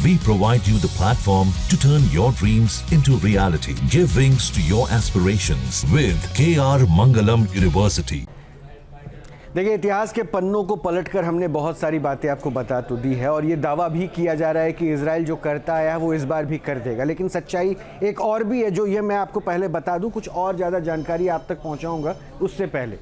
We provide you the platform to turn your dreams into reality. Give wings to your aspirations with KR Mangalam University. देखिए, इतिहास के पन्नों को पलटकर हमने बहुत सारी बातें आपको बता तो दी है और ये दावा भी किया जा रहा है कि इजराइल जो करता आया है वो इस बार भी कर देगा। लेकिन सच्चाई एक और भी है जो ये मैं आपको पहले बता दूं, कुछ और ज़्यादा जानकारी आप तक पहुंचाऊंगा उससे पहले।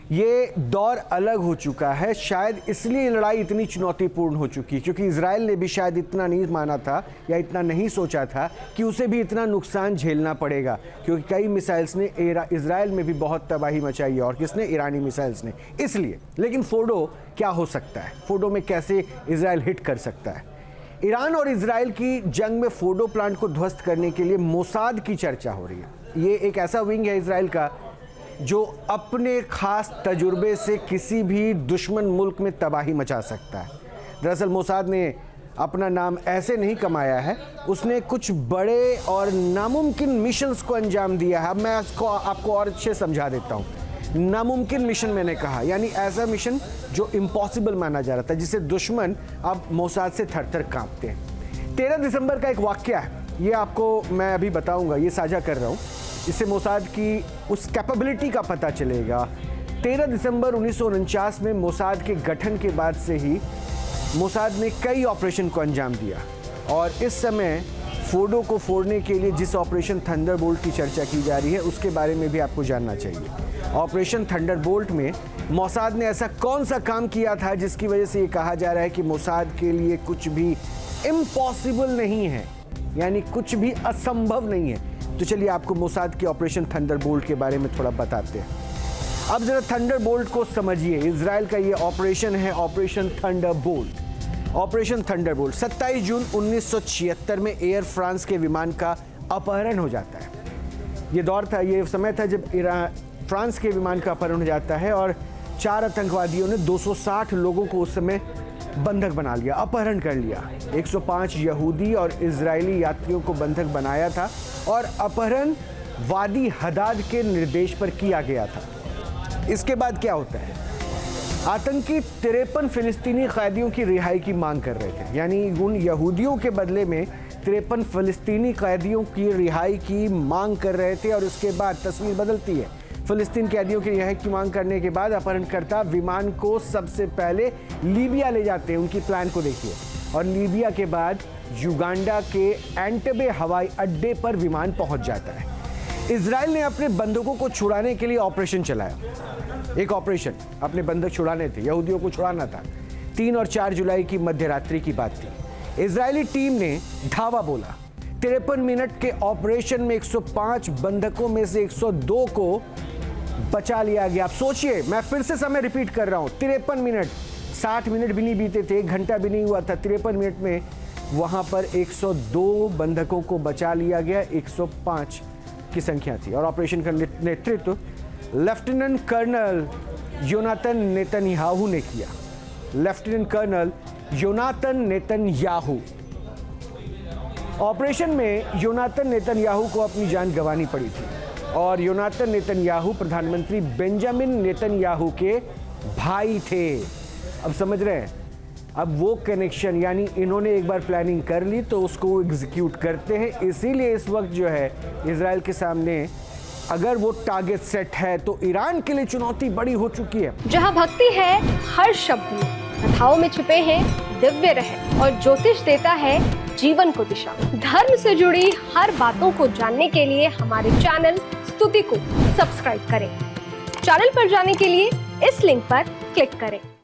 ये दौर अलग हो चुका है, शायद इसलिए लड़ाई इतनी चुनौतीपूर्ण हो चुकी क्योंकि इजराइल ने भी शायद इतना नहीं माना था या इतना नहीं सोचा था कि उसे भी इतना नुकसान झेलना पड़ेगा, क्योंकि कई मिसाइल्स ने इजराइल में भी बहुत तबाही मचाई है। और किसने? ईरानी मिसाइल्स ने। इसलिए लेकिन फोडो क्या हो सकता है, फोडो में कैसे इजराइल हिट कर सकता है? ईरान और इजराइल की जंग में फोडो प्लांट को ध्वस्त करने के लिए मोसाद की चर्चा हो रही है। ये एक ऐसा विंग है इजराइल का जो अपने खास तजुर्बे से किसी भी दुश्मन मुल्क में तबाही मचा सकता है। दरअसल मोसाद ने अपना नाम ऐसे नहीं कमाया है, उसने कुछ बड़े और नामुमकिन मिशंस को अंजाम दिया है। अब मैं आपको और अच्छे समझा देता हूँ। नामुमकिन मिशन मैंने कहा, यानी ऐसा मिशन जो इम्पॉसिबल माना जा रहा था, जिसे दुश्मन अब मोसाद से थर थर कांपते हैं। 13 दिसंबर का एक वाक़या है, ये आपको मैं अभी बताऊँगा, ये साझा कर रहा हूँ, इससे मोसाद की उस कैपेबिलिटी का पता चलेगा। 13 दिसंबर 1949 में मोसाद के गठन के बाद से ही मोसाद ने कई ऑपरेशन को अंजाम दिया और इस समय फोडो को फोड़ने के लिए जिस ऑपरेशन थंडरबोल्ट की चर्चा की जा रही है उसके बारे में भी आपको जानना चाहिए। ऑपरेशन थंडरबोल्ट में मोसाद ने ऐसा कौन सा काम किया था जिसकी वजह से ये कहा जा रहा है कि मोसाद के लिए कुछ भी इम्पॉसिबल नहीं है, यानी कुछ भी असंभव नहीं है। तो चलिए आपको मोसाद के ऑपरेशन थंडरबोल्ट के बारे में थोड़ा बताते हैं। अब जरा थंडरबोल्ट को समझिए। इजराइल का ये ऑपरेशन है ऑपरेशन थंडरबोल्ट। ऑपरेशन थंडरबोल्ट 27 जून 1976 में एयर फ्रांस के विमान का अपहरण हो जाता है। ये दौर था, ये समय था जब फ्रांस के विमान का अपहरण हो जाता है और 4 आतंकवादियों ने 260 लोगों को उस समय बंधक बना लिया, अपहरण कर लिया। 105 यहूदी और इजरायली यात्रियों को बंधक बनाया था और अपहरण वादी हदाद के निर्देश पर किया गया था। इसके बाद क्या होता है? आतंकी 53 फिलिस्तीनी कैदियों की रिहाई की मांग कर रहे थे, यानी उन यहूदियों के बदले में 53 फिलिस्तीनी कैदियों की रिहाई की मांग कर रहे थे। और उसके बाद तस्वीर बदलती है। फिलिस्तीन कैदियों की रिहाई की मांग करने के बाद अपहरणकर्ता विमान को सबसे पहले लीबिया ले जाते हैं। उनकी प्लान को देखिए। और लीबिया के बाद युगांडा के एंटेबे हवाई अड्डे पर विमान पहुंच जाता है। इजराइल ने अपने बंधकों को छुड़ाने के लिए ऑपरेशन चलाया। एक ऑपरेशन, अपने बंधक छुड़ाने थे, यहूदियों को छुड़ाना था। 3 और 4 जुलाई की मध्य रात्रि की बात थी। इजरायली टीम ने धावा बोला। 53 मिनट के ऑपरेशन में 105 बंधकों में से 102 को बचा लिया गया। आप सोचिए, मैं फिर से समय रिपीट कर रहा हूं, 53 मिनट, 60 मिनट भी नहीं बीते थे, 1 घंटा भी नहीं हुआ था। 53 मिनट में वहां पर 102 बंधकों को बचा लिया गया। 105 की संख्या थी। और ऑपरेशन का नेतृत्व लेफ्टिनेंट कर्नल योनातन नेतन्याहू ने किया। Lieutenant colonel Yonatan Netanyahu. Operation में योनातन नेतन्याहू को अपनी जान गंवानी पड़ी थी और योनातन नेतन्याहू प्रधानमंत्री बेंजामिन नेतन्याहू के भाई थे। अब समझ रहे हैं? अब वो कनेक्शन, यानी इन्होंने एक बार प्लानिंग कर ली तो उसको एग्जीक्यूट करते हैं। इसीलिए इस वक्त जो है इजराइल के सामने अगर वो टारगेट सेट है तो ईरान के लिए चुनौती बड़ी हो चुकी है। जहां भक्ति है हर शब्द में, कथाओं में छुपे हैं दिव्य रहस्य और ज्योतिष देता है जीवन को दिशा। धर्म से जुड़ी हर बातों को जानने के लिए हमारे चैनल स्तुति को सब्सक्राइब करें। चैनल पर जाने के लिए इस लिंक पर क्लिक करें।